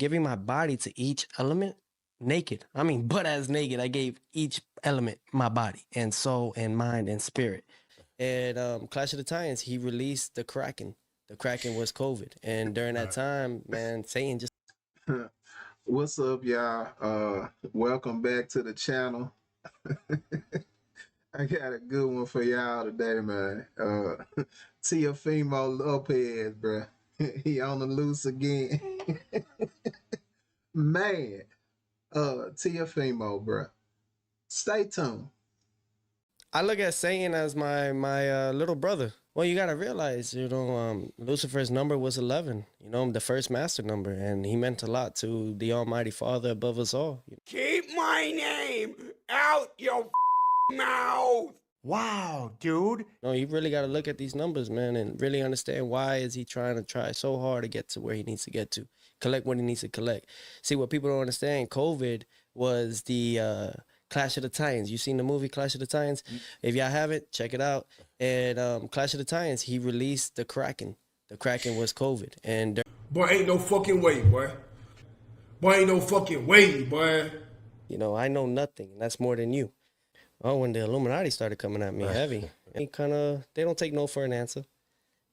giving my body to each element naked. I mean, butt ass naked. I gave each element my body and soul and mind and spirit. And Clash of the Titans, he released the Kraken. The Kraken was COVID. And during that time, man, Satan just What's up, y'all? Welcome back to the channel. I got a good one for y'all today, man. Teofimo Lopez, bro. He on the loose again. Man, Teofimo, bro. Stay tuned. I look at Satan as my little brother. Well, you gotta realize, Lucifer's number was 11. The first master number, and he meant a lot to the Almighty Father above us all. Keep my name out your mouth. Wow, dude. No, you really got to look at these numbers, man, and really understand why is he try so hard to get to where he needs to get to, collect what he needs to collect. See, what people don't understand, COVID was the Clash of the Titans. You seen the movie Clash of the Titans? If y'all haven't, check it out. And Clash of the Titans, he released the Kraken. The Kraken was COVID. And Boy, ain't no fucking way, boy. Boy, ain't no fucking way, boy. I know nothing, and that's more than you. Oh, when the Illuminati started coming at me heavy, they don't take no for an answer.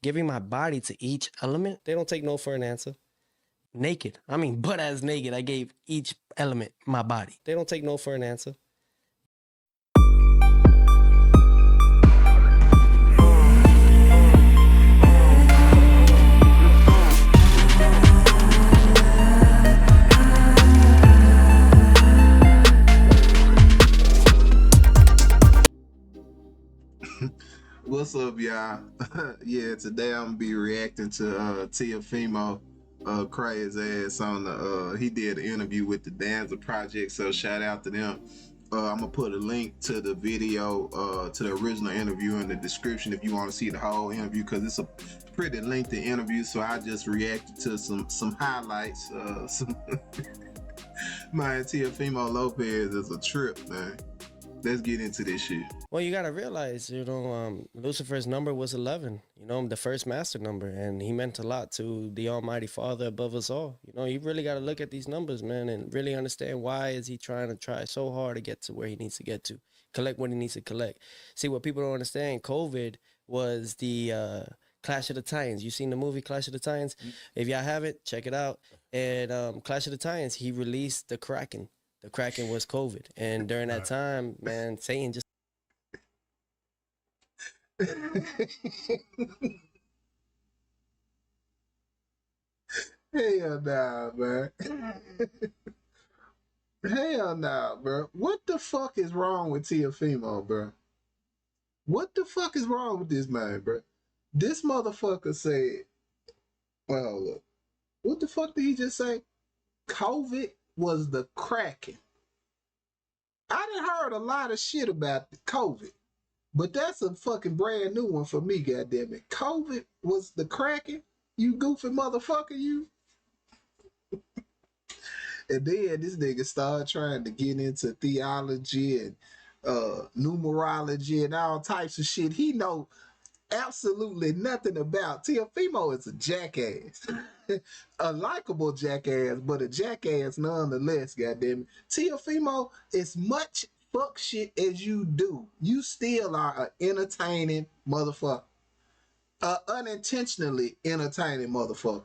Giving my body to each element, they don't take no for an answer. Naked. I mean, butt ass naked. I gave each element my body. They don't take no for an answer. What's up, y'all? Yeah, today I'm gonna be reacting to Teofimo crazy ass on the he did an interview with the Danza Project, so shout out to them. I'm gonna put a link to the video to the original interview in the description if you want to see the whole interview, because it's a pretty lengthy interview, so I just reacted to some highlights. Man, Teofimo Lopez is a trip, man. Let's get into this shit. Well, you gotta realize, Lucifer's number was 11. The first master number, and he meant a lot to the Almighty Father above us all. You really gotta look at these numbers, man, and really understand why is he try so hard to get to where he needs to get to, collect what he needs to collect. See, what people don't understand, COVID was the Clash of the Titans. You seen the movie Clash of the Titans? If y'all haven't, check it out. And Clash of the Titans, he released the Kraken. The Kraken was COVID. And during that time, man, Satan just Hell nah, man. Hell nah, bro. What the fuck is wrong with Teofimo, bro? What the fuck is wrong with this man, bro? This motherfucker said, well, look, what the fuck did he just say? COVID was the Kraken. I done heard a lot of shit about the COVID, but that's a fucking brand new one for me, goddammit. COVID was the Kraken? You goofy motherfucker, you. And then this nigga started trying to get into theology and numerology and all types of shit he know absolutely nothing about. Teofimo is a jackass. A likable jackass, but a jackass nonetheless, goddammit. Teofimo, as much fuck shit as you do, you still are an entertaining motherfucker. Unintentionally entertaining motherfucker.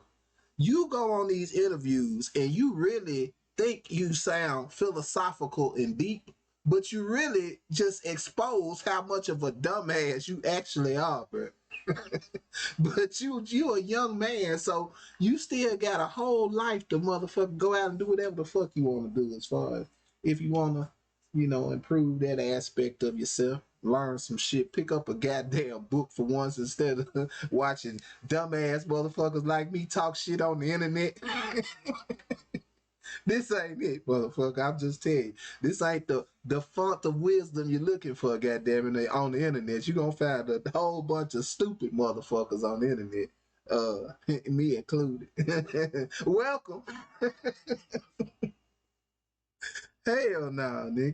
You go on these interviews and you really think you sound philosophical and deep, but you really just expose how much of a dumbass you actually are, bro. But you a young man, so you still got a whole life to motherfucker go out and do whatever the fuck you want to do, as far as if you want to, improve that aspect of yourself, learn some shit, pick up a goddamn book for once instead of watching dumbass motherfuckers like me talk shit on the internet. This ain't it, motherfucker. I'm just telling you. This ain't the font of wisdom you're looking for, goddamn it, on the internet. You're gonna find a whole bunch of stupid motherfuckers on the internet. Me included. Welcome. Hell nah, nigga.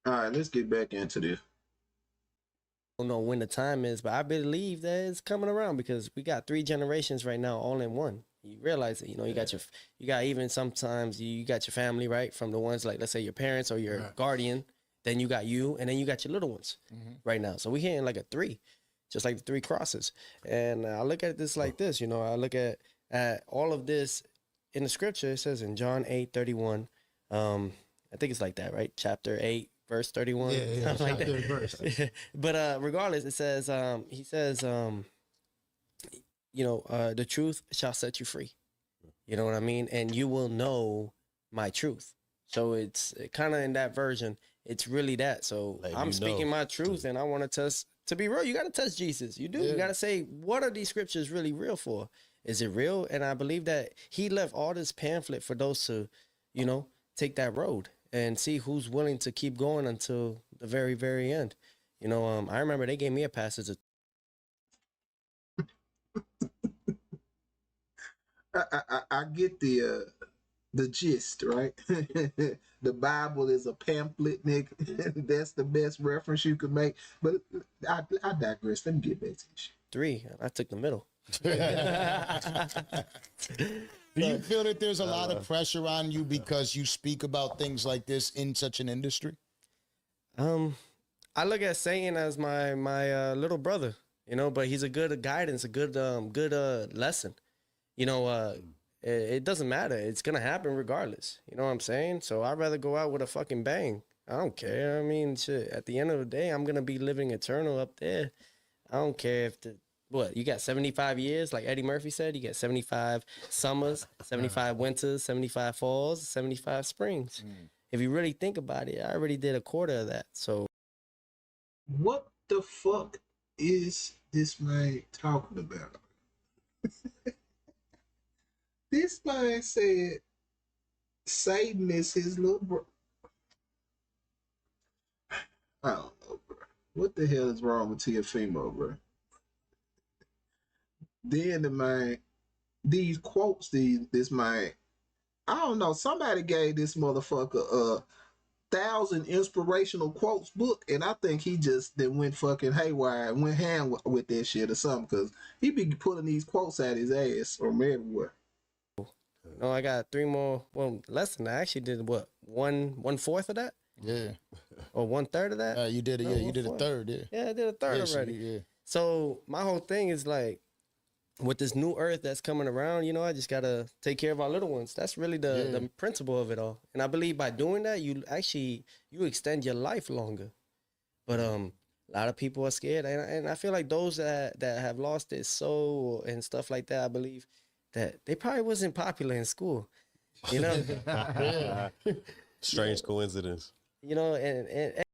Alright, let's get back into this. I don't know when the time is, but I believe that it's coming around because we got 3 generations right now all in one. You realize it. You know, you got even sometimes you got your family, right? From the ones like, let's say your parents or your guardian. Then you got you, and then you got your little ones right now. So we hitting like a 3, just like the 3 crosses. And I look at this like this, you know, I look at all of this in the scripture. It says in John 8:31, I think it's like that, right? Chapter 8, verse 31. Yeah, Something like chapter that. verse. But regardless, it says, he says, you know, the truth shall set you free. You know what I mean? And you will know my truth. So it's kind of in that version. It's really that. So Like, I'm you speaking know. my truth, and I want to test. To be real, you got to test Jesus. You do. Yeah. You got to say, what are these scriptures really real for? Is it real? And I believe that he left all this pamphlet for those to, you know, take that road and see who's willing to keep going until the very, very end. You know, I remember they gave me a passage of I get the gist, right? The Bible is a pamphlet, nigga. That's the best reference you can make. But I digress. Let me get back to this shit. 3. I took the middle. Do you feel that there's a lot of pressure on you because you speak about things like this in such an industry? I look at Satan as my little brother, you know, but he's a good guidance, a good lesson. You know, it doesn't matter. It's gonna happen regardless. You know what I'm saying? So I'd rather go out with a fucking bang. I don't care. I mean, shit. At the end of the day, I'm gonna be living eternal up there. I don't care if you got 75 years, like Eddie Murphy said. You get 75 summers, 75 winters, 75 falls, 75 springs. If you really think about it, I already did a quarter of that. So What the fuck is this man talking about? This man said Satan is his little bro. I don't know, bro. What the hell is wrong with Teofimo, bro? Then the man, these quotes, this man, I don't know. Somebody gave this motherfucker a 1,000 inspirational quotes book, and I think he just then went fucking haywire and went ham with that shit or something, because he be pulling these quotes out his ass from everywhere. no, I got 3 more. Well, less than that. I actually did what 1/4 of that, Yeah. or 1/3 of that. You did it. No, Yeah, you did a 1/4. third. Yeah. Yeah, I did a third Yeah, so already. yeah. So my whole thing is like, with this new earth that's coming around, you know, I just gotta take care of our little ones. That's really the principle of it all. And I believe by doing that, you extend your life longer. But a lot of people are scared, and I feel like those that have lost their soul and stuff like that, I believe that they probably wasn't popular in school, you know. Strange coincidence. You know, and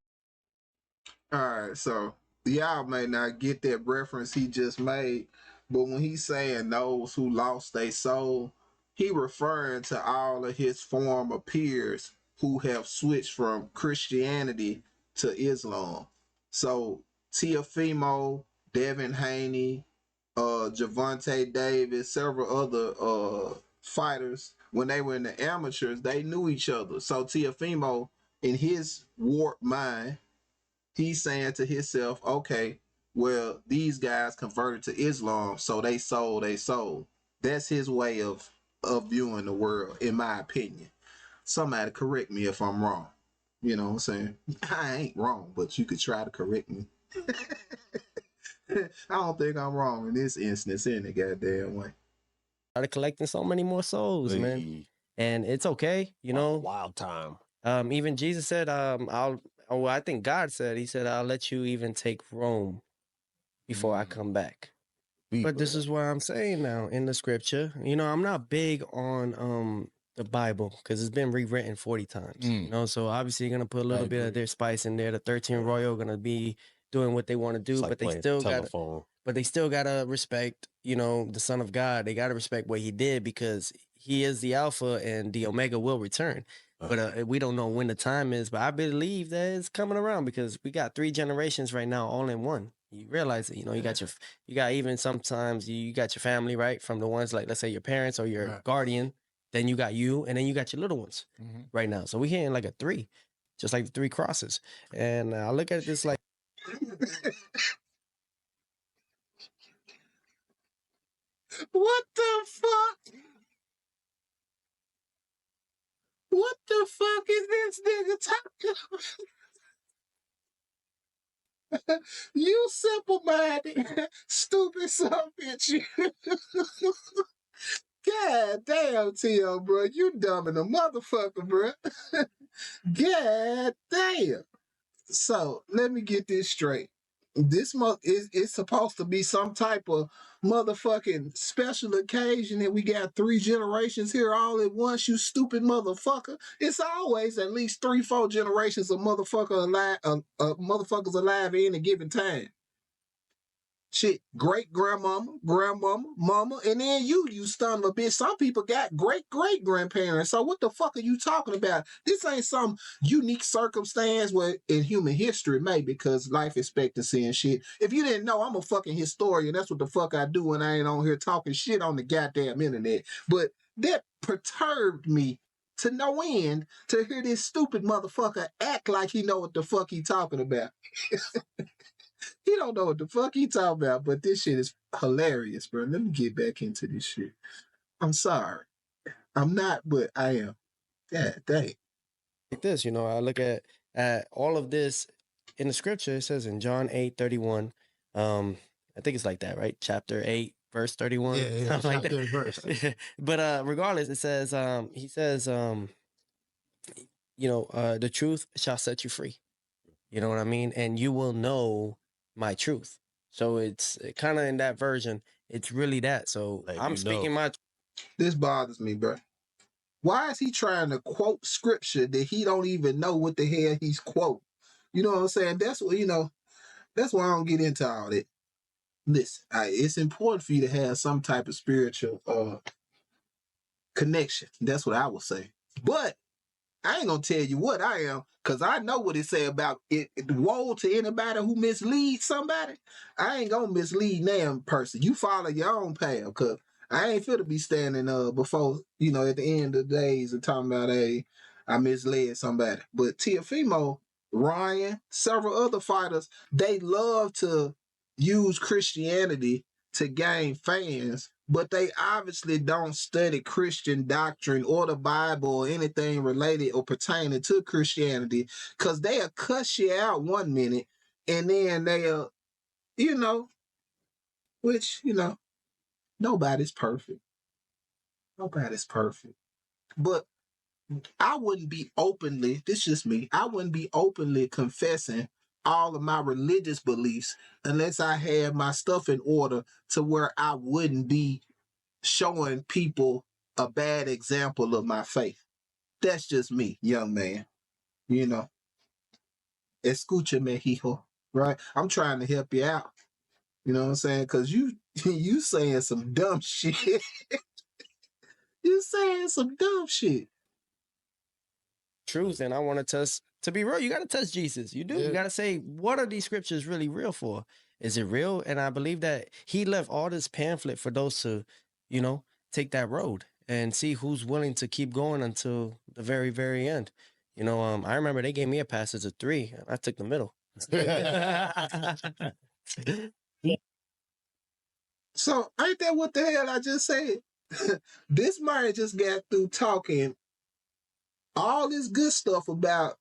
All right, so y'all may not get that reference he just made, but when he's saying those who lost their soul, he referring to all of his former peers who have switched from Christianity to Islam. So Teofimo, Devin Haney, Javante Davis, several other fighters, when they were in the amateurs, they knew each other. So Teofimo, in his warped mind, he's saying to himself, okay, well, these guys converted to Islam, so they sold their soul. That's his way of viewing the world, in my opinion. Somebody correct me if I'm wrong. You know what I'm saying? I ain't wrong, but you could try to correct me. I don't think I'm wrong in this instance any goddamn way. started collecting so many more souls, man. Hey, And it's okay, you know. wild time. Even Jesus said, I think God said, he said, I'll let you even take Rome before I come back. But this is what I'm saying now in the scripture. You know, I'm not big on the Bible because it's been rewritten 40 times. You know, so obviously you're gonna put a little bit of their spice in there. The 13 Royal gonna be doing what they want to do, It's like but they playing still got telephone. but they still gotta respect, you know, the Son of God. They gotta respect what he did because he is the Alpha and the Omega will return. But we don't know when the time is. But I believe that it's coming around because we got 3 generations right now, all in one. You realize it, you know. You got you got even sometimes you got your family, right, from the ones like, let's say your parents or your guardian. Then you got you, and then you got your little ones right now. So we hitting like a 3, just like the 3 crosses. And I look at this like. What the fuck? What the fuck is this nigga talking about? You simple-minded, stupid son of a bitch. God damn, Tio, bro. You dumb in a motherfucker, bro. God damn. So let me get this straight. This is supposed to be some type of motherfucking special occasion that we got 3 generations here all at once, you stupid motherfucker. It's always at least 3, 4 generations of motherfuckers alive at any given time. Shit, great grandmama, grandmama, mama, and then you son of a bitch. Some people got great grandparents. So what the fuck are you talking about? This ain't some unique circumstance where in human history, maybe because life expectancy and shit. If you didn't know, I'm a fucking historian. That's what the fuck I do when I ain't on here talking shit on the goddamn internet. But that perturbed me to no end to hear this stupid motherfucker act like he know what the fuck he talking about. He don't know what the fuck he talking about, but this shit is hilarious, bro. Let me get back into this shit. I'm sorry. I'm not, but I am. God dang. Like this, you know, I look at all of this in the scripture. It says in John 8:31. I think it's like that, right? Chapter 8, verse 31. Yeah, Something like chapter that. verse. But regardless, it says, he says, the truth shall set you free. You know what I mean? And you will know my truth. So it's kind of in that version. It's really that. So Like, I'm you speaking my This bothers me, bro. Why is he trying to quote scripture that he don't even know what the hell he's quoting? You know what I'm saying? That's what, that's why I don't get into all that. Listen, it's important for you to have some type of spiritual connection. That's what I would say. But I ain't gonna tell you what I am, because I know what it say about it. Woe to anybody who misleads somebody. I ain't gonna mislead damn person. You follow your own path, because I ain't fit to be standing before, at the end of the days and talking about, hey, I misled somebody. But Teofimo, Ryan, several other fighters, they love to use Christianity to gain fans, but they obviously don't study Christian doctrine or the Bible or anything related or pertaining to Christianity, because they'll cuss you out one minute and then they'll, which, nobody's perfect. Nobody's perfect. But I wouldn't be openly, this is just me, I wouldn't be openly confessing all of my religious beliefs unless I had my stuff in order to where I wouldn't be showing people a bad example of my faith. That's just me, young man. Escúchame, hijo. Right? I'm trying to help you out. You know what I'm saying? Because you saying some dumb shit. You saying some dumb shit. truth, and I want to test. To be real, you got to test Jesus. You do. Yeah. You got to say, what are these scriptures really real for? Is it real? And I believe that he left all this pamphlet for those to, take that road and see who's willing to keep going until the very, very end. I remember they gave me a passage of 3. And I took the middle. So ain't that what the hell I just said? This man just got through talking all this good stuff about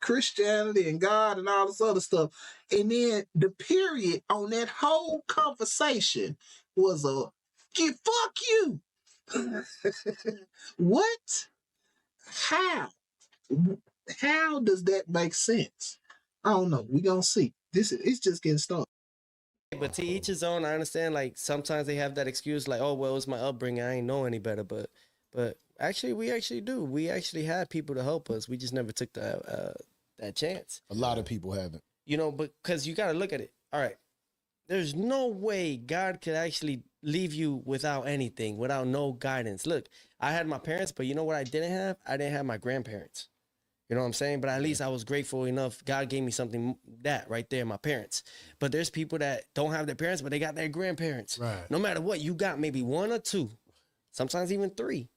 Christianity and God and all this other stuff. And then the period on that whole conversation was fuck you. What? How? How does that make sense? I don't know. We gonna see. It's just getting started. But to each his own. I understand. Like sometimes they have that excuse, like, "Oh, well, it's my upbringing. I ain't know any better." But actually, we actually do. We actually had people to help us. We just never took that chance. A lot of people haven't. Because you got to look at it. All right, there's no way God could actually leave you without anything, without no guidance. Look, I had my parents, but you know what I didn't have? I didn't have my grandparents. You know what I'm saying? But at least I was grateful enough. God gave me something that right there, my parents. But there's people that don't have their parents, but they got their grandparents. Right. No matter what, you got maybe 1 or 2, sometimes even 3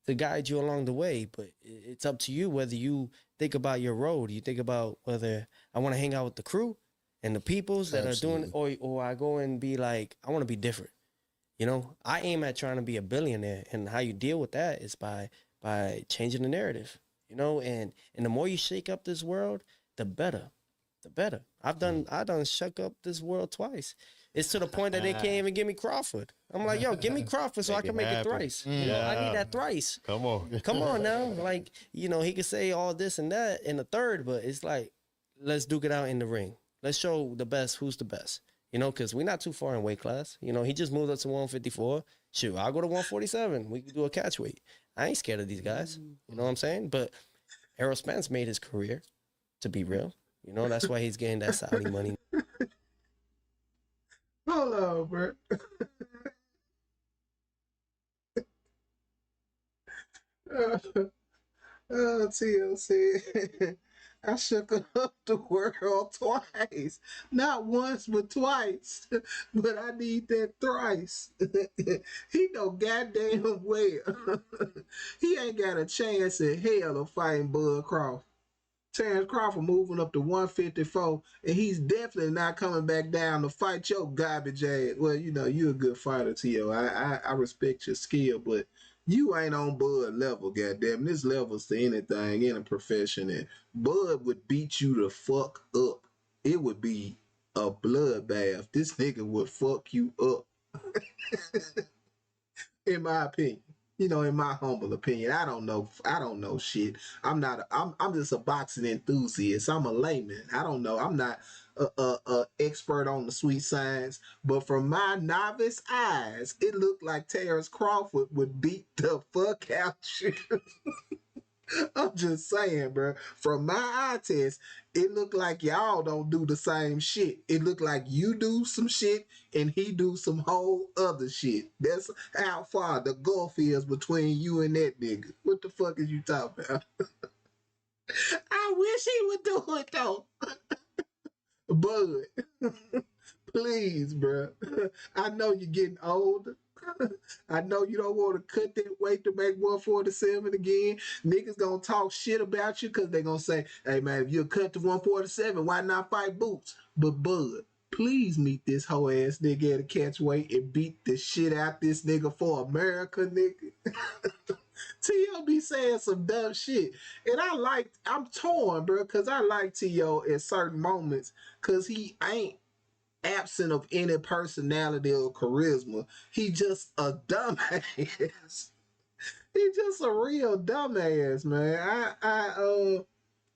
to guide you along the way. But it's up to you whether you think about your road. You think about whether I want to hang out with the crew and the peoples that are doing it, or I go and be like, I want to be different. You know, I aim at trying to be a billionaire, and how you deal with that is by changing the narrative. You know, and the more you shake up this world, the better, the better. I done shook up this world twice. It's to the point that they can't even give me Crawford. I'm like, yo, give me Crawford so I can make it happen. thrice. You know, I need that thrice. Come on. Come on now. Like, you know, he could say all this and that in the third, but it's like, let's duke it out in the ring. Let's show the best who's the best. You know, because we're not too far in weight class. You know, he just moved up to 154. Shoot, I'll go to 147. We can do a catch weight. I ain't scared of these guys. You know what I'm saying? But Errol Spence made his career, to be real. You know, that's why he's getting that Saudi money. Hold on, bro. TLC. I shook up the world twice. Not once, but twice. But I need that thrice. He know goddamn well. He ain't got a chance in hell of fighting Bud Crawford. Terrence Crawford moving up to 154, and he's definitely not coming back down to fight your garbage ass. Well, you know, you're a good fighter, T.O. I respect your skill, but you ain't on Bud level, goddamn. This level's to anything in a profession, and Bud would beat you the fuck up. It would be a bloodbath. This nigga would fuck you up. In my opinion. You know, in my humble opinion, I don't know shit. I'm just a boxing enthusiast. I'm a layman. I don't know. I'm not a expert on the sweet science, but from my novice eyes, it looked like Terrence Crawford would beat the fuck out you. I'm just saying, bro. From my eye test, it looked like y'all don't do the same shit. It looked like you do some shit and he do some whole other shit. That's how far the gulf is between you and that nigga. What the fuck is you talking about? I wish he would do it though. Bud, please, bro. I know you're getting older. I know you don't want to cut that weight to make 147 again. Niggas gonna talk shit about you because they gonna say, hey man, if you cut to 147, why not fight Boots? But Bud, please meet this hoe ass nigga at a catch weight and beat the shit out this nigga for America, nigga. T.O. be saying some dumb shit. And I'm torn, bro, because I like T.O. at certain moments because he ain't absent of any personality or charisma. He just a dumbass. He just a real dumbass, man.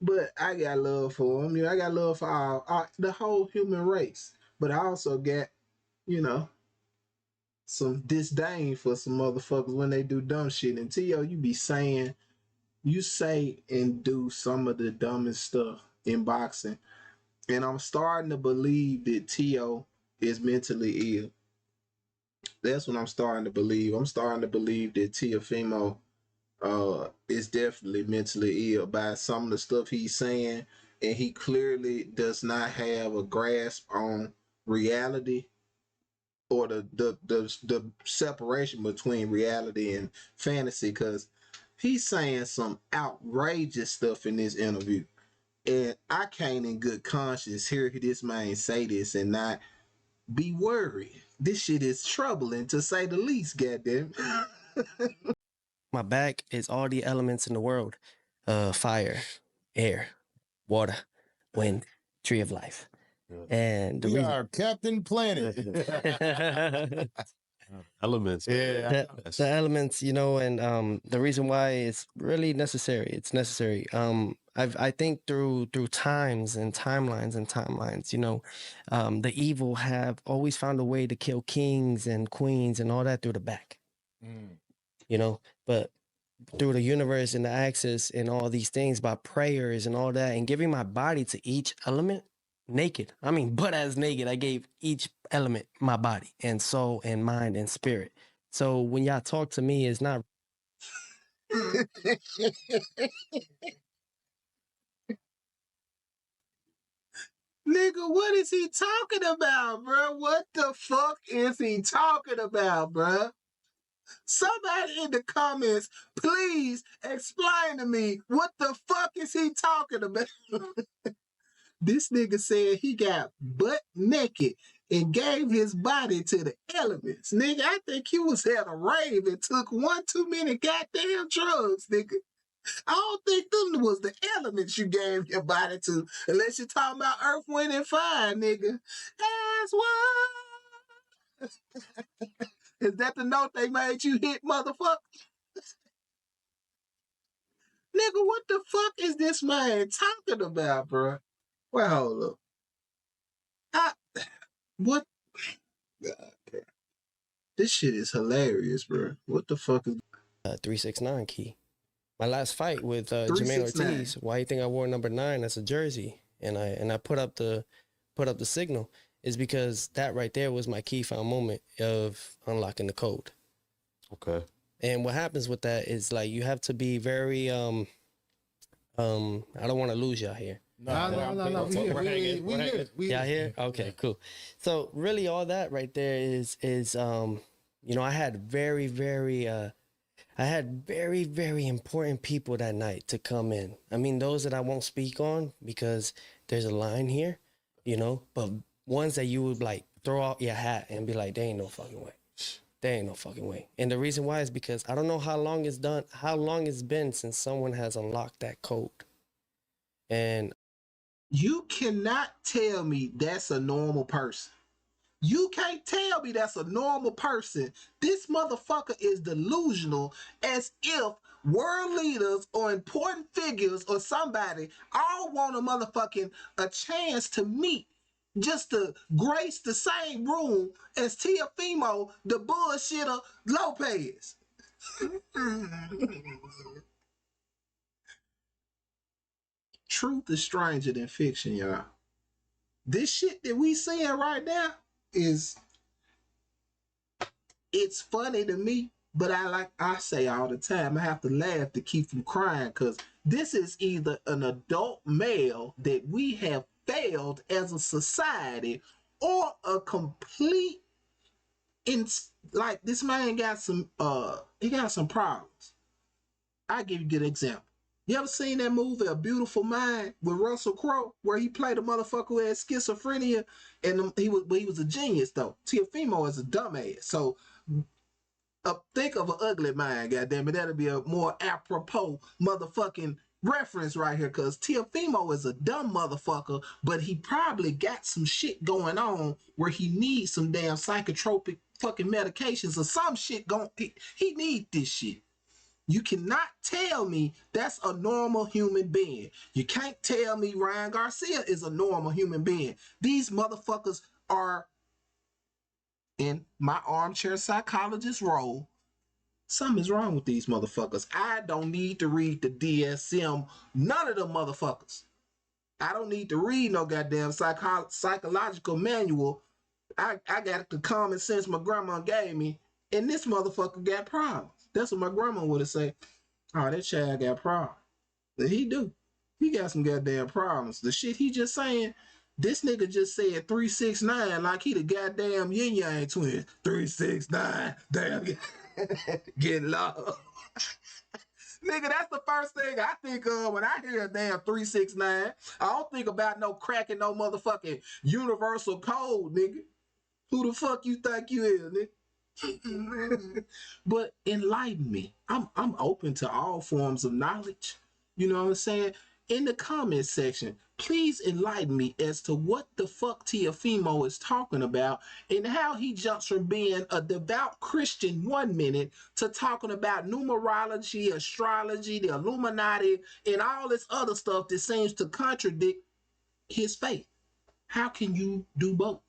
But I got love for him. You know, I got love for all the whole human race. But I also got, you know, some disdain for some motherfuckers when they do dumb shit. And T.O., you say and do some of the dumbest stuff in boxing. And I'm starting to believe that T.O. is mentally ill. That's what I'm starting to believe. I'm starting to believe that Teofimo is definitely mentally ill by some of the stuff he's saying, and he clearly does not have a grasp on reality or the separation between reality and fantasy, because he's saying some outrageous stuff in this interview. And I can't in good conscience hear this man say this and not be worried. This shit is troubling to say the least, goddamn. My back is all the elements in the world. Fire, air, water, wind, tree of life. And We are Captain Planet. Elements. Yeah. The elements, you know, and the reason why it's really necessary. It's necessary. I think through times and timelines, you know, the evil have always found a way to kill kings and queens and all that through the back. You know, but through the universe and the axis and all these things by prayers and all that and giving my body to each element naked. I mean, butt ass naked. I gave each element my body and soul and mind and spirit. So when y'all talk to me, it's not. Nigga, what is he talking about, bro? What the fuck is he talking about, bro? Somebody in the comments, please explain to me what the fuck is he talking about? This nigga said he got butt naked and gave his body to the elements. Nigga, I think you was at a rave and took one too many goddamn drugs, nigga. I don't think them was the elements you gave your body to, unless you're talking about Earth, Wind, and Fire, nigga. That's what. Is that the note they made you hit, motherfucker? Nigga, what the fuck is this man talking about, bro? Well, hold up. What? God, bro. This shit is hilarious, bro. What the fuck is 369 key. My last fight with Jermaine 369? Ortiz. Why you think I wore number 9 as a jersey? And I put up the signal is because that right there was my key found moment of unlocking the code. Okay. And what happens with that is like you have to be very I don't want to lose y'all here. No. We Y'all here? Okay, cool. So really all that right there is you know, I had very very important people that night to come in. I mean, those that I won't speak on because there's a line here, you know, but ones that you would like throw out your hat and be like, there ain't no fucking way. There ain't no fucking way. And the reason why is because I don't know how long it's been since someone has unlocked that code. And You cannot tell me that's a normal person. You can't tell me that's a normal person. This motherfucker is delusional as if world leaders or important figures or somebody all want a chance to meet just to grace the same room as Teofimo, the bullshitter Lopez. Truth is stranger than fiction, y'all. This shit that we seeing right now it's funny to me, but I say all the time, I have to laugh to keep from crying because this is either an adult male that we have failed as a society or a complete like this man got some problems. I'll give you a good example. You ever seen that movie A Beautiful Mind with Russell Crowe, where he played a motherfucker who had schizophrenia, and he was a genius though. Teofimo is a dumbass. So think of an ugly mind, goddammit. That'll be a more apropos motherfucking reference right here, because Teofimo is a dumb motherfucker, but he probably got some shit going on where he needs some damn psychotropic fucking medications or some shit going. He need this shit. You cannot tell me that's a normal human being. You can't tell me Ryan Garcia is a normal human being. These motherfuckers are, in my armchair psychologist role, something's wrong with these motherfuckers. I don't need to read the DSM, none of them motherfuckers. I don't need to read no goddamn psychological manual. I got the common sense my grandma gave me, and this motherfucker got problems. That's what my grandma would have said. Oh, that child got problems. But he do. He got some goddamn problems. The shit he just saying, this nigga just said 369 like he the goddamn yin yang twin. 369, damn, getting love. Nigga, that's the first thing I think of when I hear a damn 369. I don't think about no cracking no motherfucking universal code, nigga. Who the fuck you think you is, nigga? But enlighten me. I'm open to all forms of knowledge. You know what I'm saying? In the comment section, please enlighten me as to what the fuck Teofimo is talking about and how he jumps from being a devout Christian 1 minute to talking about numerology, astrology, the Illuminati, and all this other stuff that seems to contradict his faith. How can you do both?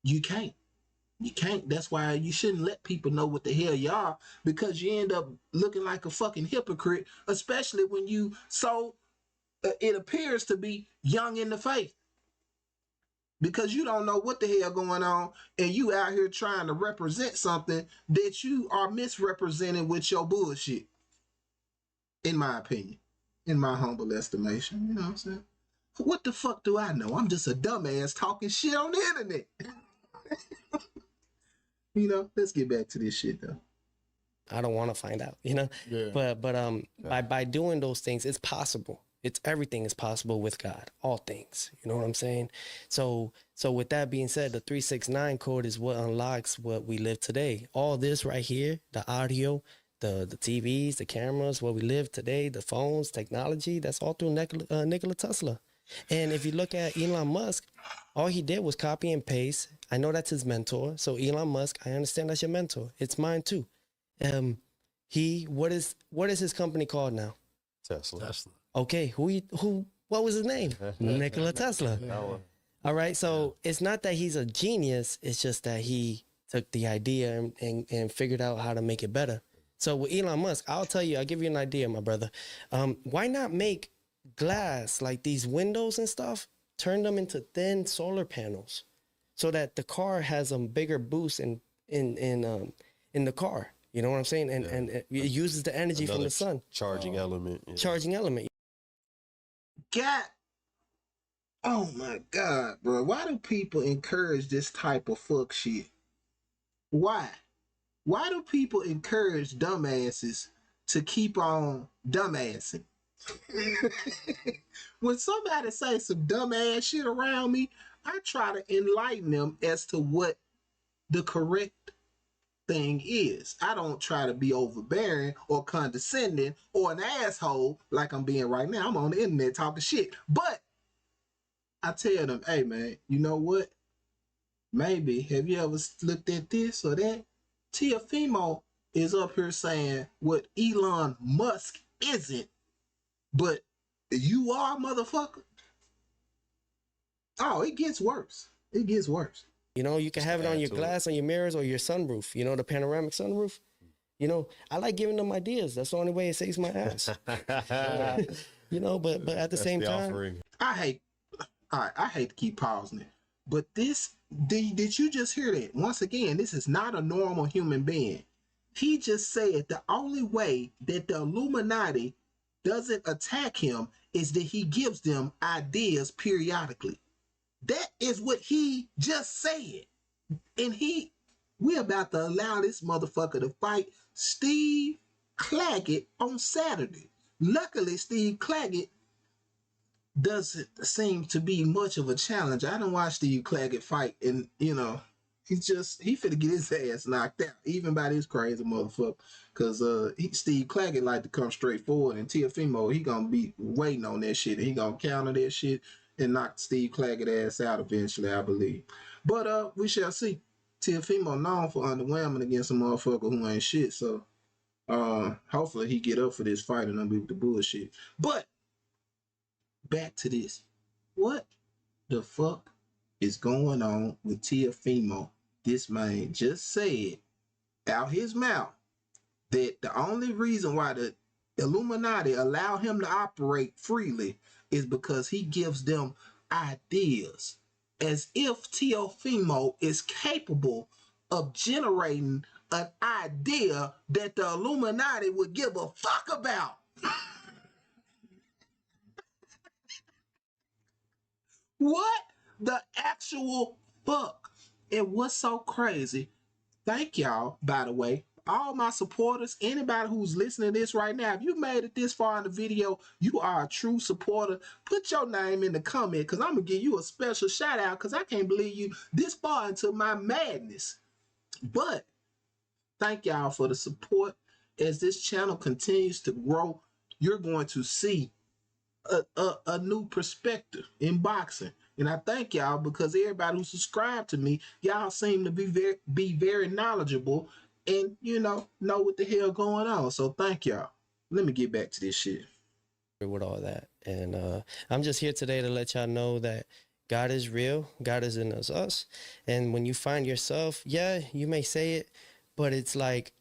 You can't. You can't. That's why you shouldn't let people know what the hell you are, because you end up looking like a fucking hypocrite, especially when you it appears to be young in the faith, because you don't know what the hell going on and you out here trying to represent something that you are misrepresenting with your bullshit, in my opinion, in my humble estimation. You know what I'm saying? What the fuck do I know? I'm just a dumbass talking shit on the internet. You know, let's get back to this shit though. I don't want to find out, you know. Yeah. But by doing those things, it's possible. It's everything is possible with God, all things. You know what I'm saying? So with that being said, the 369 code is what unlocks what we live today. All this right here, the audio, the TVs, the cameras, what we live today, the phones, technology, that's all through Nikola Tesla. And if you look at Elon Musk, all he did was copy and paste. I know that's his mentor. So Elon Musk, I understand that's your mentor. It's mine too. What is his company called now? Tesla. Okay, what was his name? Nikola Tesla. All right, so it's not that he's a genius, it's just that he took the idea and figured out how to make it better. So with Elon Musk, I'll give you an idea, my brother. Why not make glass, like these windows and stuff, turn them into thin solar panels so that the car has a bigger boost in the car. You know what I'm saying? And it uses the energy from the sun. Charging element. Yeah. Charging element. Oh my God, bro. Why do people encourage this type of fuck shit? Why? Why do people encourage dumbasses to keep on dumbassing? When somebody say some dumbass shit around me, I try to enlighten them as to what the correct thing is. I don't try to be overbearing or condescending or an asshole like I'm being right now. I'm on the internet talking shit. But I tell them, hey man, you know what? Maybe, have you ever looked at this or that? Teofimo is up here saying what Elon Musk isn't, but you are, motherfucker. Oh, it gets worse. It gets worse. You know, you can have it on your glass, on your mirrors, or your sunroof. You know, the panoramic sunroof. You know, I like giving them ideas. That's the only way it saves my ass. You know, but at the same time, offering. I hate to keep pausing it, but did you just hear that? Once again, this is not a normal human being. He just said the only way that the Illuminati doesn't attack him is that he gives them ideas periodically. That is what he just said. And we're about to allow this motherfucker to fight Steve Claggett on Saturday. Luckily, Steve Claggett doesn't seem to be much of a challenge. I don't watch Steve Claggett fight, and he finna get his ass knocked out, even by this crazy motherfucker. Cause Steve Claggett like to come straight forward, and Teofimo, he gonna be waiting on that shit, and he gonna counter that shit and knock Steve Claggett ass out eventually, I believe. But we shall see. Teofimo known for underwhelming against a motherfucker who ain't shit, so hopefully he get up for this fight and don't be with the bullshit. But back to this. What the fuck is going on with Teofimo? This man just said out his mouth that the only reason why the Illuminati allow him to operate freely is because he gives them ideas, as if Teofimo is capable of generating an idea that the Illuminati would give a fuck about. What the actual fuck? And what's so crazy? Thank y'all, by the way, all my supporters, anybody who's listening to this right now. If you made it this far in the video, you are a true supporter. Put your name in the comment, because I'm going to give you a special shout out, because I can't believe you this far into my madness. But thank y'all for the support. As this channel continues to grow, you're going to see a new perspective in boxing. And I thank y'all, because everybody who subscribed to me, y'all seem to be very knowledgeable and know what the hell going on. So thank y'all. Let me get back to this shit. with all that. And I'm just here today to let y'all know that God is real. God is in us. And when you find yourself, yeah, you may say it, but it's like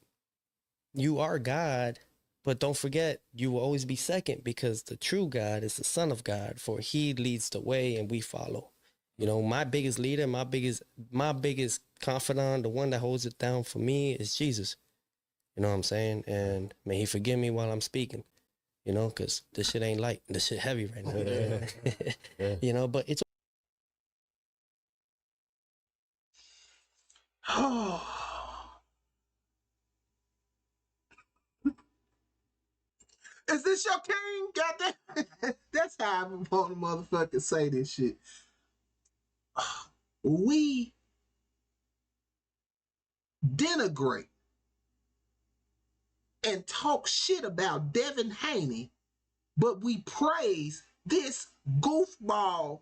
you are God. But don't forget, you will always be second, because the true God is the Son of God, for he leads the way and we follow. You know, my biggest leader, my biggest confidant, the one that holds it down for me is Jesus. You know what I'm saying? And may he forgive me while I'm speaking, you know, because this shit ain't light. This shit heavy right now. Yeah. You know, but it's Is this your king? Goddamn. That's how I want to motherfucking say this shit. We denigrate and talk shit about Devin Haney, but we praise this goofball.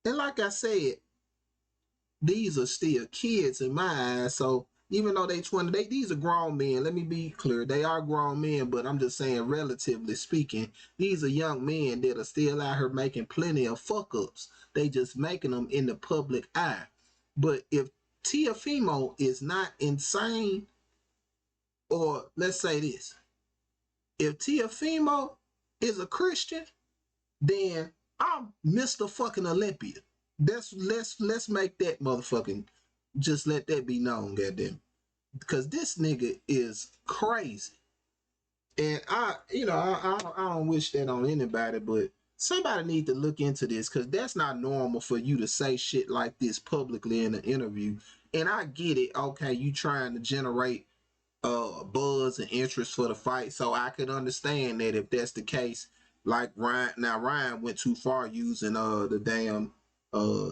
And like I said, these are still kids in my eyes. So even though they 20, these are grown men. Let me be clear. They are grown men, but I'm just saying, relatively speaking, these are young men that are still out here making plenty of fuck-ups. They just making them in the public eye. But if Teofimo is not insane, or let's say this, if Teofimo is a Christian, then I'm Mr. fucking Olympia. Let's make that motherfucking, just let that be known, goddamn. Because this nigga is crazy. And I don't wish that on anybody, but somebody need to look into this, because that's not normal for you to say shit like this publicly in an interview. And I get it, okay, you trying to generate buzz and interest for the fight, so I could understand that if that's the case. Like Ryan went too far using the damn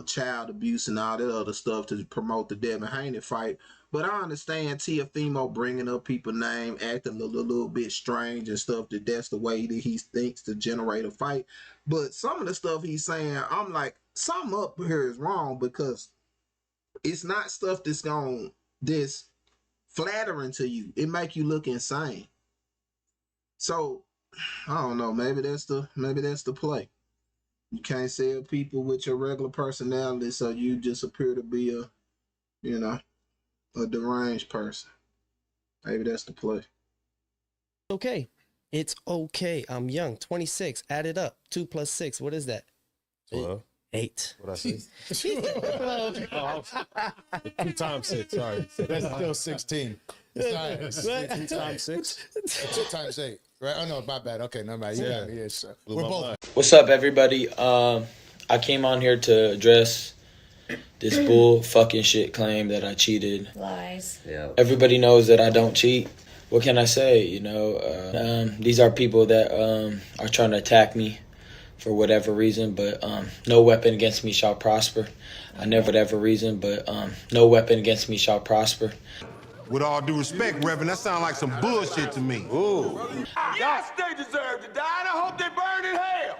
child abuse and all that other stuff to promote the Devin Haney fight. But I understand Teofimo bringing up people's name, acting a little bit strange and stuff, that's the way that he thinks to generate a fight. But some of the stuff he's saying, I'm like, something up here is wrong, because it's not stuff that's flattering to you. It make you look insane. So I don't know. Maybe that's the play. You can't sell people with your regular personality, so you just appear to be a deranged person. Maybe that's the play. Okay. It's okay. I'm young. 26. Add it up. 2 + 6. What is that? 12. 8. What I say? 2 times 6. Sorry. That's still 16. Sorry. 2 times 6. 2 times 8. Right? Oh no, my bad. Okay, no matter. You got me. Yes, we're both. What's up, everybody? I came on here to address this bull fucking shit claim that I cheated. Lies. Yeah. Everybody knows that I don't cheat. What can I say? These are people that are trying to attack me for whatever reason, but no weapon against me shall prosper. I never, whatever reason, but no weapon against me shall prosper. With all due respect, Reverend, that sounds like some bullshit to me. Ooh. Yes, they deserve to die, and I hope they burn in hell.